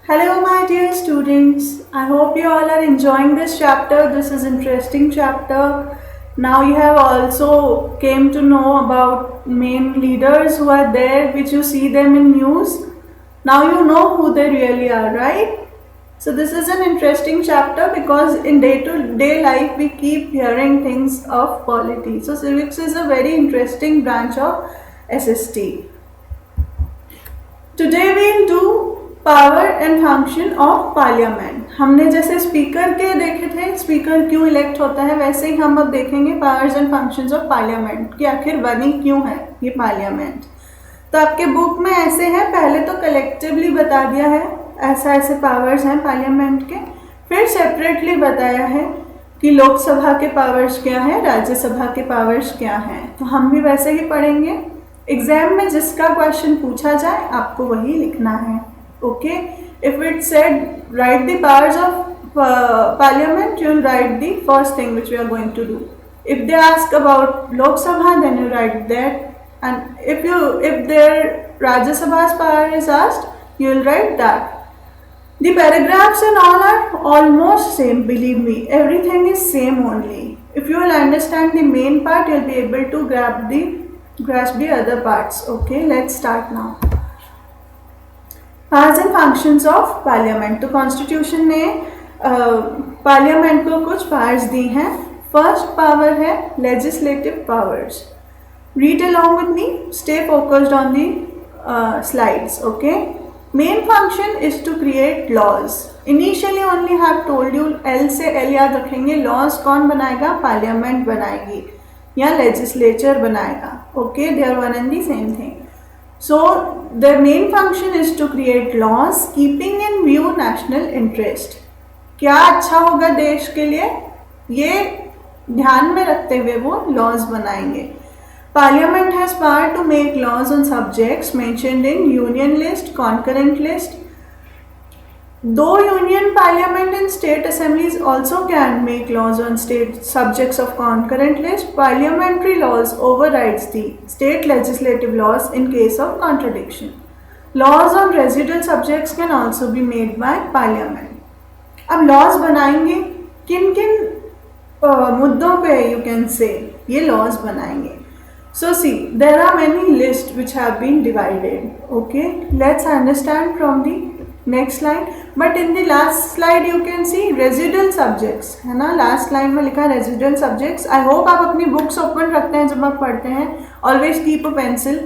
Hello, my dear students. I hope you all are enjoying this chapter. This is interesting chapter. Now you have also came to know about main leaders who are there, which you see them in news. Now you know who they really are, right? So this is an interesting chapter because in day-to-day life we keep hearing things of polity. So civics is a very interesting branch of SST. Today we'll do power and function of parliament. हमने जैसे speaker के देखे थे, speaker क्यों elect होता है, वैसे ही हम अब देखेंगे powers and functions of parliament कि आखिर बनी क्यों है ये पार्लियामेंट। तो आपके बुक में ऐसे है, पहले तो कलेक्टिवली बता दिया है ऐसा ऐसे पावर्स हैं पार्लियामेंट के, फिर सेपरेटली बताया है कि लोकसभा के पावर्स क्या है, राज्यसभा के पावर्स क्या हैं। तो हम भी वैसे ही पढ़ेंगे। एग्जाम में जिसका क्वेश्चन पूछा जाए आपको वही लिखना है। Okay, if it said write the powers of parliament, you will write the first thing which we are going to do. If they ask about Lok Sabha, then you write that, and if there Rajya Sabha's power is asked, you will write that. The paragraphs and all are almost same, believe me, everything is same only. If you will understand the main part, you will be able to grasp the other parts. Okay, let's start now. Powers and functions of parliament. तो constitution ने parliament को कुछ powers दी हैं। First power है legislative powers. Read along with me, stay focused on the slides. Okay, main function is to create laws. Initially only have told you, L से L याद रखेंगे, laws कौन बनाएगा, पार्लियामेंट बनाएगी या लेजिस्लेचर बनाएगा। Okay, they are one and the same thing. So the main function is to create laws keeping in view national interest. क्या अच्छा होगा देश के लिए, ये ध्यान में रखते हुए वो लॉज बनाएंगे। Parliament has power to make laws on subjects mentioned in union list, concurrent list. Though union parliament and state assemblies also can make laws on state subjects of concurrent list, parliamentary laws overrides the state legislative laws in case of contradiction. Laws on residual subjects can also be made by parliament. अब laws बनाएंगे किन किन मुद्दों पे, you can say ये laws बनाएंगे। So see, there are many lists which have been divided. Okay, let's understand from the next slide. But in the last slide you can see residual subjects, है ना, last line में लिखा है residual subjects. I hope आप अपनी books open रखते हैं जब आप पढ़ते हैं. Always keep a pencil.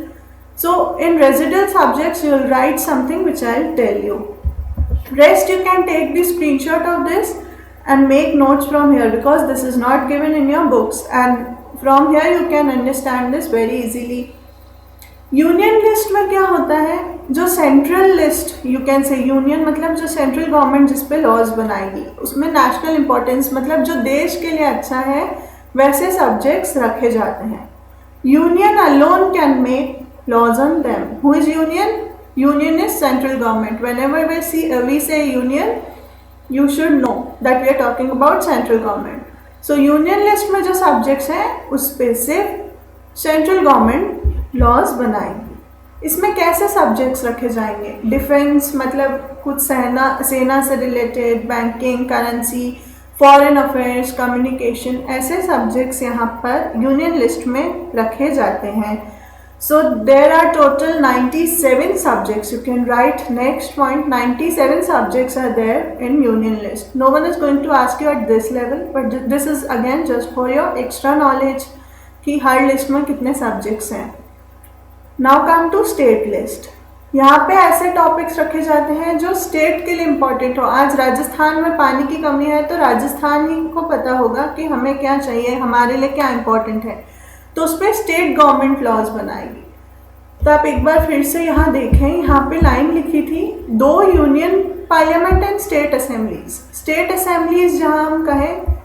So in residual subjects you will write something which I'll tell you. Rest you can take the screenshot of this and make notes from here because this is not given in your books, and from here you can understand this very easily. Union list में क्या होता है, जो central list, you can say union मतलब जो central government जिस पे laws बनाएगी, उसमें नेशनल इंपॉर्टेंस मतलब जो देश के लिए अच्छा है वैसे सब्जेक्ट्स रखे जाते हैं। Union alone can make laws on them. Who is union? Union is central government. Whenever we say union, you should know that we are talking about central government. So union list में जो subjects हैं उस पे सिर्फ central government laws बनाएंगे। इसमें कैसे subjects रखे जाएंगे? डिफेंस मतलब कुछ सेना से related, banking, currency, foreign affairs, communication, ऐसे सब्जेक्ट्स यहाँ पर यूनियन लिस्ट में रखे जाते हैं। So there are total 97 subjects. You can write next point, 97 subjects are there in union list. No one is going to ask you at this level, but this is again just for your extra knowledge कि हर लिस्ट में कितने subjects हैं। Now come to state list. यहाँ पे ऐसे topics रखे जाते हैं जो स्टेट के लिए इम्पोर्टेंट हो। आज राजस्थान में पानी की कमी है तो राजस्थान ही को पता होगा कि हमें क्या चाहिए, हमारे लिए क्या इम्पोर्टेंट है, तो उस पर स्टेट गवर्नमेंट लॉज बनाएगी। तो आप एक बार फिर से यहाँ देखें, यहाँ पे लाइन लिखी थी, दो union parliament and state assemblies. State assemblies जहाँ हम कहें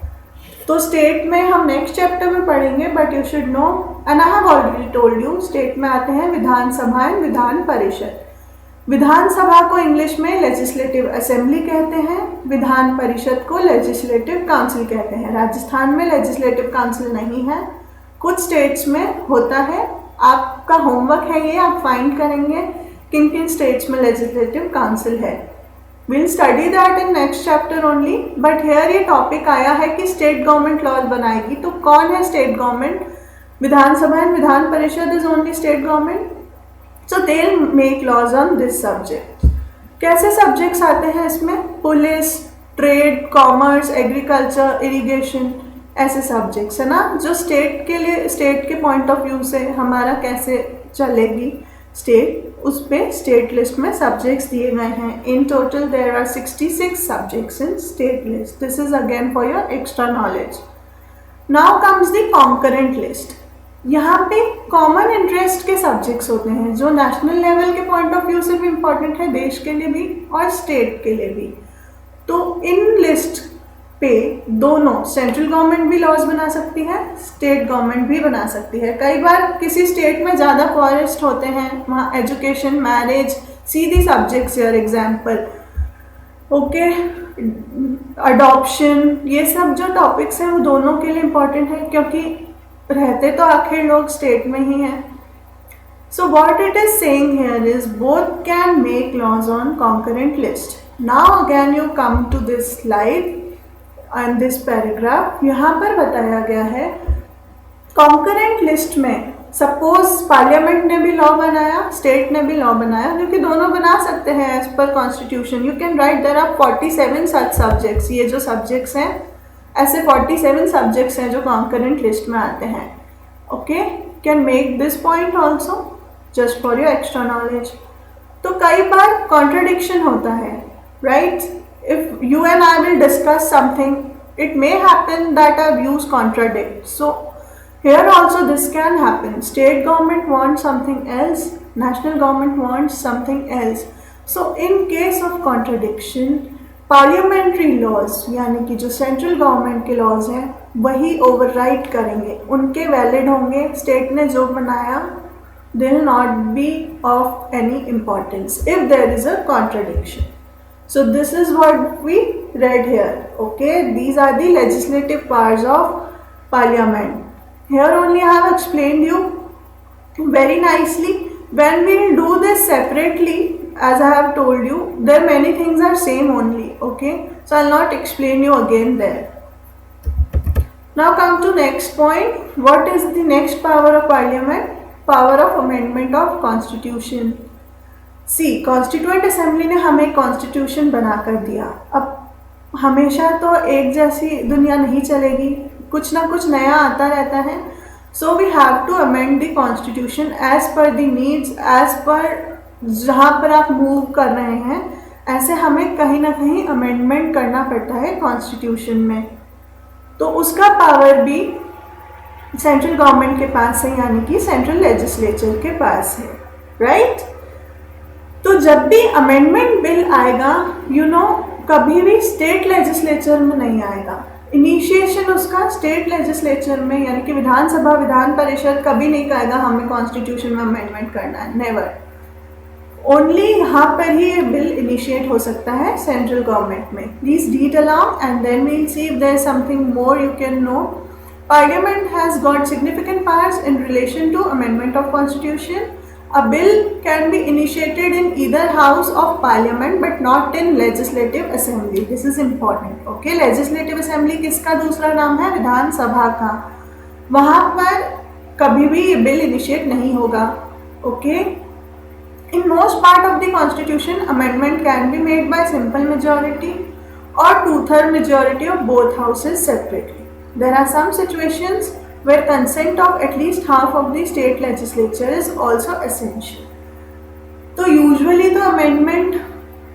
तो स्टेट में हम नेक्स्ट चैप्टर में पढ़ेंगे, but you should no and I have already told you, state में आते हैं विधानसभा एंड विधान परिषद। विधानसभा को इंग्लिश में लेजिस्लेटिव असेंबली कहते हैं, विधान परिषद को लेजिस्लेटिव काउंसिल कहते हैं। राजस्थान में लेजिस्लेटिव काउंसिल नहीं है, कुछ स्टेट्स में होता है। आपका होमवर्क है ये, आप फाइंड करेंगे किन किन स्टेट्स में लेजिस्लेटिव काउंसिल है। Will study that in next chapter only, but here ये टॉपिक आया है कि स्टेट गवर्नमेंट लॉज बनाएगी, तो कौन है state government? Vidhan Sabha and Vidhan Parishad is only state government, so they make laws on this subject. कैसे सब्जेक्ट्स आते हैं इसमें? Police, trade, commerce, agriculture, irrigation, ऐसे सब्जेक्ट्स है ना, जो स्टेट के लिए, स्टेट के पॉइंट ऑफ व्यू से हमारा कैसे चलेगी स्टेट, उस पे स्टेट लिस्ट में सब्जेक्ट्स दिए गए हैं। In total there are 66 subjects in state list. This is again for your extra knowledge. Now comes the concurrent list. यहाँ पे कॉमन इंटरेस्ट के सब्जेक्ट्स होते हैं जो नेशनल लेवल के पॉइंट ऑफ व्यू से भी इम्पोर्टेंट है, देश के लिए भी और स्टेट के लिए भी। तो इन लिस्ट पे दोनों सेंट्रल गवर्नमेंट भी लॉज बना सकती है, स्टेट गवर्नमेंट भी बना सकती है। कई बार किसी स्टेट में ज़्यादा फॉरेस्ट होते हैं, वहाँ एजुकेशन, मैरिज, सीधी सब्जेक्ट्स यार एग्जाम्पल, ओके, अडॉप्शन, ये सब जो टॉपिक्स हैं वो दोनों के लिए इम्पोर्टेंट है, क्योंकि रहते तो आखिर लोग स्टेट में ही हैं। So what it is saying here is both can make laws on concurrent list. Now again you come to this slide and this paragraph. यहाँ पर बताया गया है concurrent list में सपोज पार्लियामेंट ने भी लॉ बनाया, स्टेट ने भी लॉ बनाया, क्योंकि दोनों बना सकते हैं as per constitution. You can write there are 47 such subjects. ये जो सब्जेक्ट्स हैं ऐसे 47 सब्जेक्ट्स हैं जो कॉन्करेंट लिस्ट में आते हैं। Okay, can make this point also just for your extra knowledge. तो कई बार कॉन्ट्रडिक्शन होता है, right? If you and I will discuss something, it may happen that our views contradict. So here also this can happen. State government wants something else, national government wants something else. So in case of contradiction, parliamentary laws यानी कि जो central government के laws हैं वही override करेंगे, उनके valid होंगे। State ने जो बनाया they will not be of any importance if there is a contradiction. So this is what we read here. Okay, these are the legislative powers of parliament. Here only I have explained you very nicely. When we will do this separately, as I have told you, there many things are same only. Okay, so I'll not explain you again there. Now come to next point. What is the next power of parliament? Power of amendment of constitution. See constituent assembly ने हमें constitution बना कर दिया। अब हमेशा तो एक जैसी दुनिया नहीं चलेगी, कुछ ना कुछ नया आता रहता है। So we have to amend the constitution as per the needs, as per जहाँ पर आप मूव कर रहे हैं, ऐसे हमें कहीं ना कहीं अमेंडमेंट करना पड़ता है कॉन्स्टिट्यूशन में। तो उसका पावर भी सेंट्रल गवर्नमेंट के पास है, यानी कि सेंट्रल लेजिस्लेचर के पास है, राइट? तो जब भी अमेंडमेंट बिल आएगा, यू नो, कभी भी स्टेट लेजिस्लेचर में नहीं आएगा। इनिशिएशन उसका स्टेट लेजिस्लेचर में, यानी कि विधानसभा, विधान परिषद कभी नहीं कहेगा हमें कॉन्स्टिट्यूशन में अमेंडमेंट करना है, नेवर। ओनली यहाँ पर ही ये बिल इनिशिएट हो सकता है सेंट्रल गवर्नमेंट में। Please read along and then we'll see if there is something more you can know. Parliament has got significant powers in relation to amendment of constitution. A bill can be initiated in either house of parliament but not in legislative assembly. This is important. Okay, legislative assembly किसका दूसरा नाम है? विधानसभा का। वहाँ पर कभी भी ये बिल इनिशिएट नहीं होगा। Okay, in most part of the constitution, amendment can be made by simple majority or two-third majority of both houses separately. There are some situations where consent of at least half of the state legislature is also essential. तो usually तो amendment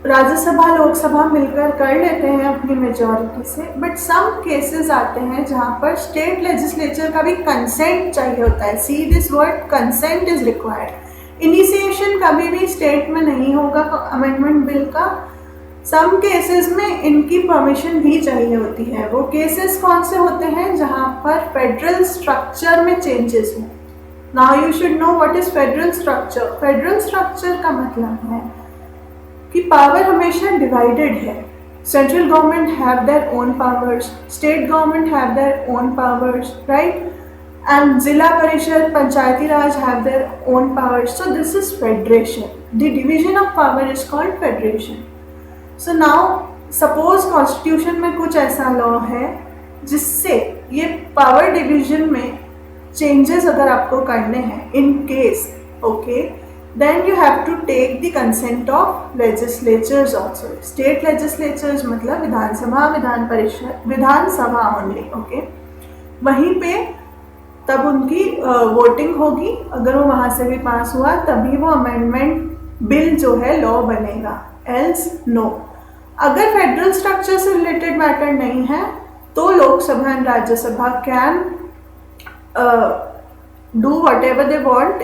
Rajya Sabha Lok Sabha मिलकर कर लेते हैं अपनी majority से, but some cases आते हैं जहाँ पर स्टेट लेजिस्लेचर का भी कंसेंट चाहिए होता है। See this word, consent is required. Initiation कभी भी स्टेट में नहीं होगा अमेंडमेंट बिल का। सम केसेस में इनकी परमिशन भी चाहिए होती है। वो केसेस कौन से होते हैं? जहाँ पर फेडरल स्ट्रक्चर में चेंजेस हों। Now you should know what is federal structure. Federal structure का मतलब है कि पावर हमेशा डिवाइडेड है। Central government have their own powers, state government have their own powers, right? And Zila Parishad, Panchayati Raj have their own powers. So this is federation. The division of power is called federation. So now suppose constitution में कुछ ऐसा law है जिससे ये power division में changes अगर आपको करने हैं in case, okay, then you have to take the consent of legislatures also. State legislatures मतलब विधानसभा, विधान परिषद, विधानसभा ओनली, ओके। वहीं पे तब उनकी वोटिंग होगी, अगर वो वहाँ से भी पास हुआ तभी वो अमेंडमेंट बिल जो है लॉ बनेगा, एल्स नो। अगर फेडरल स्ट्रक्चर से रिलेटेड मैटर नहीं है तो Lok Sabha and Rajya Sabha can do what ever they want.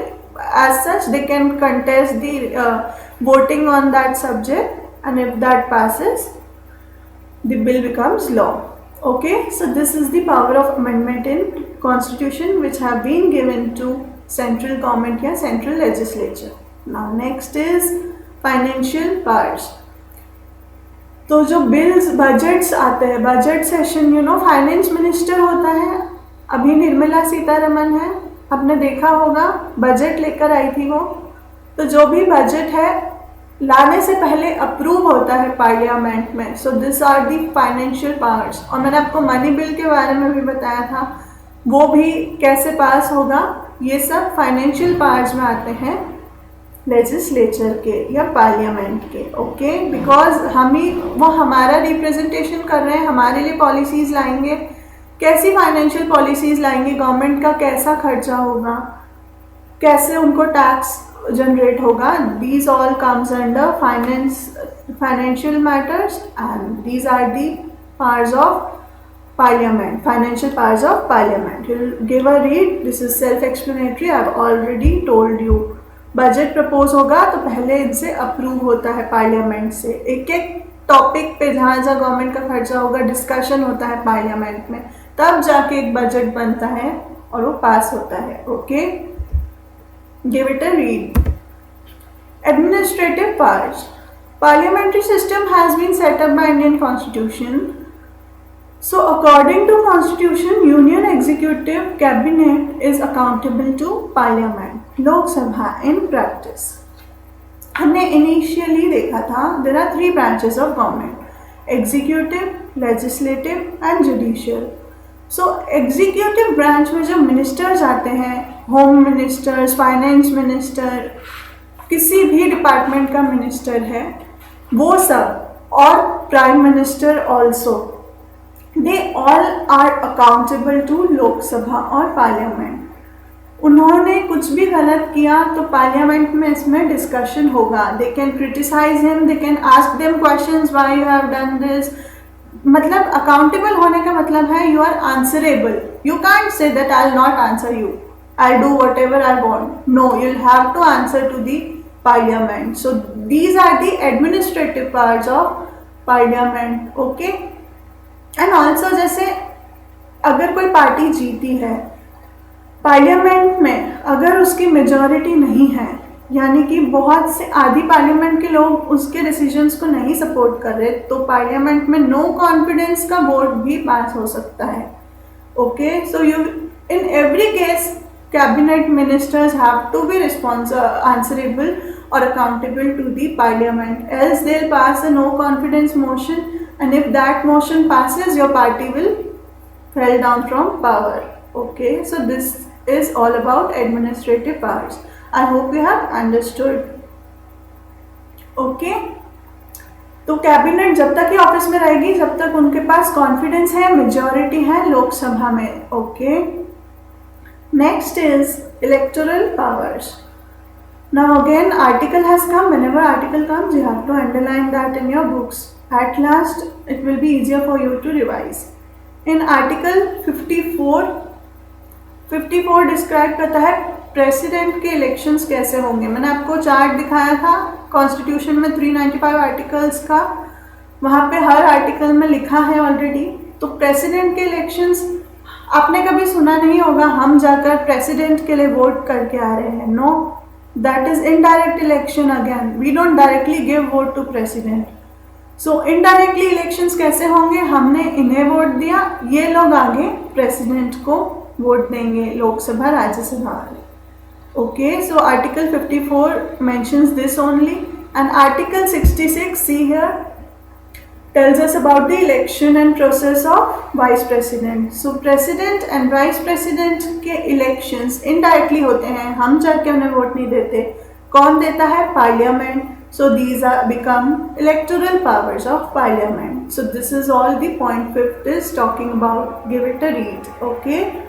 As such, they can contest the voting on that subject, and if that passes, the bill becomes law. Okay, so this is the power of amendment in constitution which have been given to central government या central legislature. Now next is financial powers. तो जो bills, budgets आते हैं, budget session, you know, finance minister होता है, अभी निर्मला सीतारमण है, आपने देखा होगा बजट लेकर आई थी वो। तो जो भी बजट है लाने से पहले अप्रूव होता है पार्लियामेंट में। So this are the financial powers. और मैंने आपको मनी बिल के बारे में भी बताया था, वो भी कैसे पास होगा, ये सब फाइनेंशियल पावर्स में आते हैं लेजिस्लेचर के या पार्लियामेंट के, ओके। बिकॉज वो हमारा रिप्रेजेंटेशन कर रहे हैं, हमारे लिए पॉलिसीज लाएंगे, कैसी फाइनेंशियल पॉलिसीज लाएंगे, गवर्नमेंट का कैसा खर्चा होगा, कैसे उनको टैक्स जनरेट होगा, these all comes under financial matters and these are the powers of parliament, financial powers of parliament. You will give a read, this is self explanatory, I have already told you. Budget propose होगा तो पहले इनसे approve होता है parliament से, एक एक topic पे जहाँ जहाँ गवर्नमेंट का खर्चा होगा डिस्कशन होता है पार्लियामेंट में, तब जाके एक बजट बनता है और वो पास होता है, okay. Give it a read. Administrative powers. Parliamentary system has been set up by Indian constitution. So according to constitution, union executive cabinet is accountable to parliament, Lok Sabha in practice. हमने initially देखा था there are 3 branches of government, executive, legislative and judicial. So executive branch में जो ministers आते हैं, home ministers, finance minister, किसी भी department का मिनिस्टर है वो सब, और prime minister also, they all are accountable to Lok Sabha और पार्लियामेंट। उन्होंने कुछ भी गलत किया तो पार्लियामेंट में इसमें डिस्कशन होगा, they can criticise him, they can ask them questions, why you have done this. मतलब अकाउंटेबल होने का मतलब है you are answerable, you can't say that I will not answer you, I do whatever I want, no, you will have to answer to the parliament. So these are the administrative powers of parliament, okay. And also जैसे अगर कोई party जीती है parliament में, अगर उसकी majority नहीं है, यानी कि बहुत से आधी पार्लियामेंट के लोग उसके डिसीजंस को नहीं सपोर्ट कर रहे, तो पार्लियामेंट में नो कॉन्फिडेंस का वोट भी पास हो सकता है, okay. So you in every case cabinet ministers have to be answerable or accountable to the parliament, else they'll pass a no confidence motion, and if that motion passes, your party will fall down from power, okay. So this is all about administrative powers. I hope you have understood, okay. तो cabinet जब तक ही office में रहेगी जब तक उनके पास confidence है, majority है लोकसभा में, okay. Next is electoral powers. Now again article has come. Whenever article comes you have to underline that in your books. At last it will be easier for you to revise. In article 54 describe करता है president के elections कैसे होंगे. मैंने आपको chart दिखाया था constitution में 395 आर्टिकल्स का, वहाँ पे हर आर्टिकल में लिखा है ऑलरेडी. तो प्रेसिडेंट के इलेक्शंस आपने कभी सुना नहीं होगा हम जाकर प्रेसिडेंट के लिए वोट करके आ रहे हैं. No, that is indirect election again. We don't directly give vote to president. So indirectly elections कैसे होंगे, हमने इन्हें वोट दिया, ये लोग आगे प्रेसिडेंट को वोट देंगे, लोकसभा राज्यसभा वाले. Okay, so article 54 mentions this only, and article 66, see here, tells us about the election and process of vice president. So president and vice president के elections indirectly होते हैं, हम जाके उन्हें वोट नहीं देते. कौन देता है? Parliament. So these are become electoral powers of Parliament. So this is all the point 5th is talking about. Give it a read. Okay.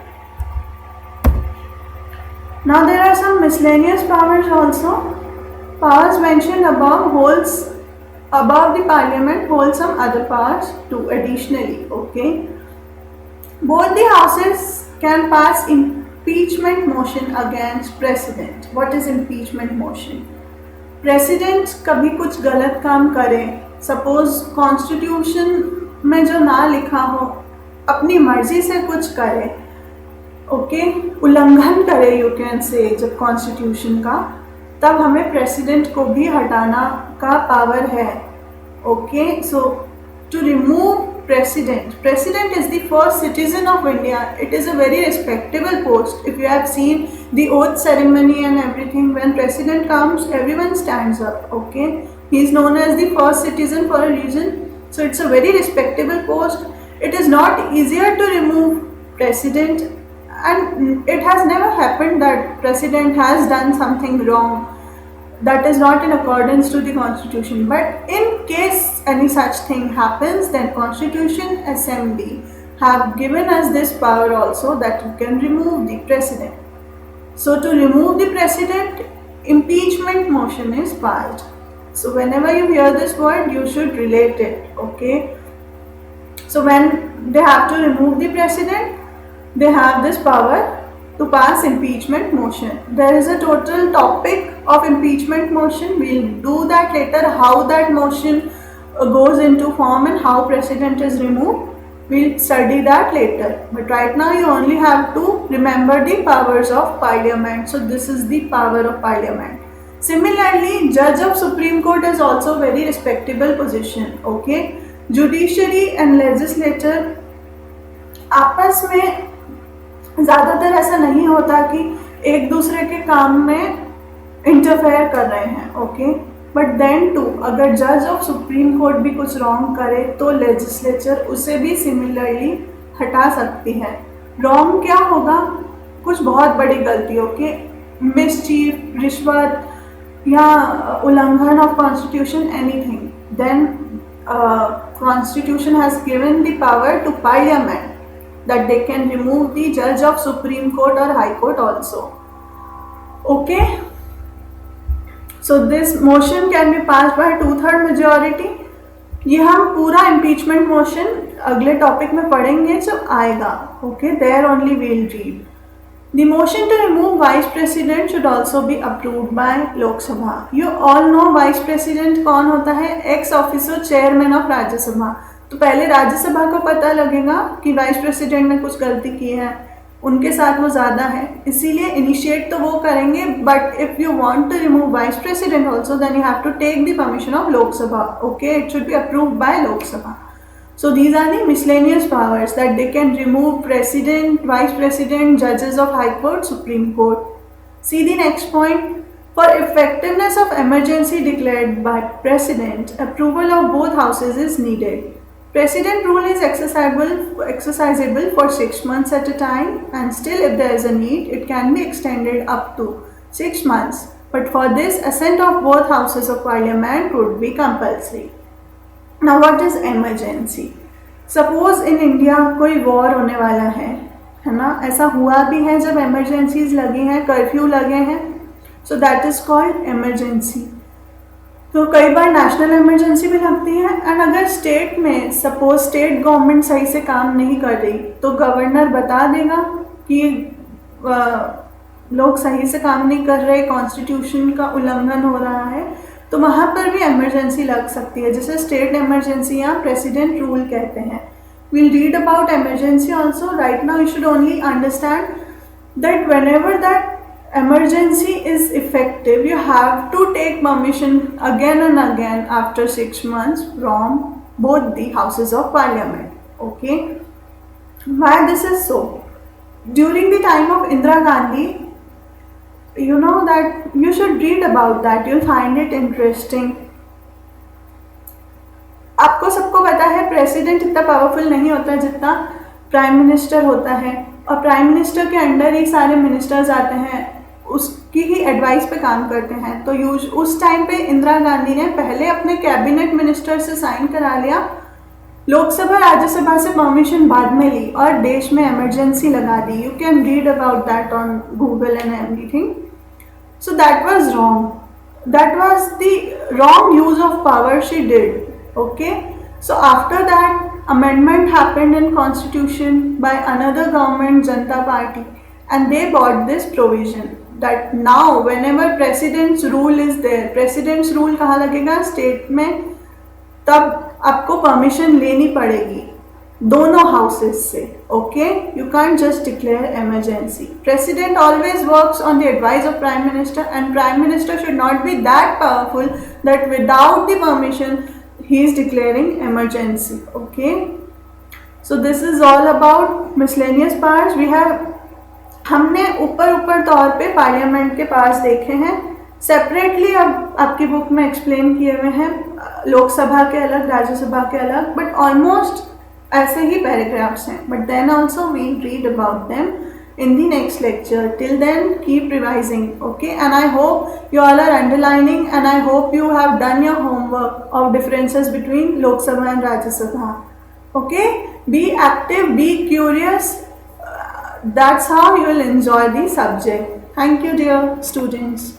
Now there are some miscellaneous powers also. Powers mentioned above holds above the Parliament hold some other powers too additionally. Okay. Both the houses can pass impeachment motion against president. What is impeachment motion? President कभी कुछ गलत काम करे, suppose constitution में जो ना लिखा हो, अपनी मर्जी से कुछ करे, ओके, उल्लंघन करे यू कैन से जब कॉन्स्टिट्यूशन का, तब हमें प्रेसिडेंट को भी हटाना का पावर है. Okay. So to remove president is the first citizen of India. It is a very respectable post. If you have seen the oath ceremony and everything, when president comes everyone stands up. Okay, he is known as the first citizen for a reason. So it's a very respectable post. It is not easier to remove president, and it has never happened that president has done something wrong that is not in accordance to the constitution. But in case any such thing happens, then Constitution Assembly have given us this power also, that you can remove the president. So to remove the president, impeachment motion is passed. So whenever you hear this word, you should relate it. Okay. So when they have to remove the president, they have this power to pass impeachment motion. There is a total topic of impeachment motion. We'll do that later, how that motion goes into form and how president is removed. We'll study that later. But right now you only have to remember the powers of Parliament. So this is the power of Parliament. Similarly, Judge of Supreme Court is also a very respectable position. Okay. Judiciary and legislature आपस में ज़्यादातर ऐसा नहीं होता कि एक दूसरे के काम में इंटरफेयर कर रहे हैं. ओके. बट देन टू, अगर जज ऑफ सुप्रीम कोर्ट भी कुछ रॉन्ग करे तो लेजिस्लेचर उसे भी सिमिलरली हटा सकती है. रॉन्ग क्या होगा? कुछ बहुत बड़ी गलती. ओके. मिसचीफ, रिश्वत या उल्लंघन of constitution, anything. Then constitution has given the power to parliament that they can remove the judge of Supreme Court or High Court also. Okay. So this motion can be passed by 2/3 majority. ये हम पूरा impeachment motion अगले topic में पढ़ेंगे जब आएगा. Okay, there only we'll read. The motion to remove vice president should also be approved by Lok Sabha. You all know vice president कौन होता है? Ex officio chairman of राज्य सभा. तो पहले राज्यसभा को पता लगेगा कि वाइस प्रेसिडेंट ने कुछ गलती की है, उनके साथ वो ज़्यादा है, इसीलिए इनिशिएट तो वो करेंगे. But if you want to remove vice president also, then you have to take the permission of Lok Sabha. Okay. It should be approved by Lok Sabha. So these are the miscellaneous powers that they can remove president, vice president, जजेस of high court, supreme court. See the next point. For effectiveness of emergency declared by president, approval of both houses is needed. President rule is exercisable for 6 months at a time, and still if there is a need, it can be extended up to 6 months. But for this, assent of both houses of parliament would be compulsory. Now what is emergency? Suppose in India कोई war होने वाला है ना? ऐसा हुआ भी है जब emergencies लगी हैं, कर्फ्यू लगे हैं. So that is called emergency. तो कई बार नेशनल इमरजेंसी भी लगती है. एंड अगर स्टेट में सपोज स्टेट गवर्नमेंट सही से काम नहीं कर रही, तो गवर्नर बता देगा कि लोग सही से काम नहीं कर रहे, कॉन्स्टिट्यूशन का उल्लंघन हो रहा है, तो वहाँ पर भी इमरजेंसी लग सकती है, जिसे स्टेट इमरजेंसी या प्रेसिडेंट रूल कहते हैं. We'll read about emergency also. Right now you should only understand that whenever that emergency is effective, you have to take permission again and again after 6 months from both the houses of parliament. Okay. Why this is so? During the time of Indira Gandhi, you know that you should read about that, you'll find it interesting. आपको सबको पता है president इतना powerful नहीं होता जितना prime minister होता है, और प्राइम मिनिस्टर के अंडर ही सारे मिनिस्टर्स आते हैं, उसकी ही एडवाइस पे काम करते हैं। तो उस टाइम पे इंदिरा गांधी ने पहले अपने कैबिनेट मिनिस्टर से साइन करा लिया, लोकसभा राज्यसभा से परमिशन बाद में ली, और देश में इमरजेंसी लगा दी। You can read about that on Google and everything. So that was wrong, that was the wrong use of power she did. Okay, so after that amendment happened in constitution by another government, Janata Party, and they brought this provision that now whenever president's rule is there, president's rule कहाँ लगेगा, state में, तब आपको permission लेनी पड़ेगी दोनों houses से। Okay, you can't just declare emergency. President always works on the advice of prime minister, and prime minister should not be that powerful that without the permission he is declaring emergency. Okay, so this is all about miscellaneous powers. We have, हमने ऊपर तौर पे parliament के parts देखे हैं, separately अब आपकी book में एक्सप्लेन किए हुए हैं, लोकसभा के अलग, राज्यसभा के अलग, बट ऑलमोस्ट ऐसे ही पैराग्राफ्स हैं, but then also we read about them in the next lecture. Till then, keep revising, okay? And I hope you all are underlining, and I hope you have done your homework of differences between Lok Sabha and Rajya Sabha. Okay? Be active, be curious. That's how you will enjoy the subject. Thank you, dear students.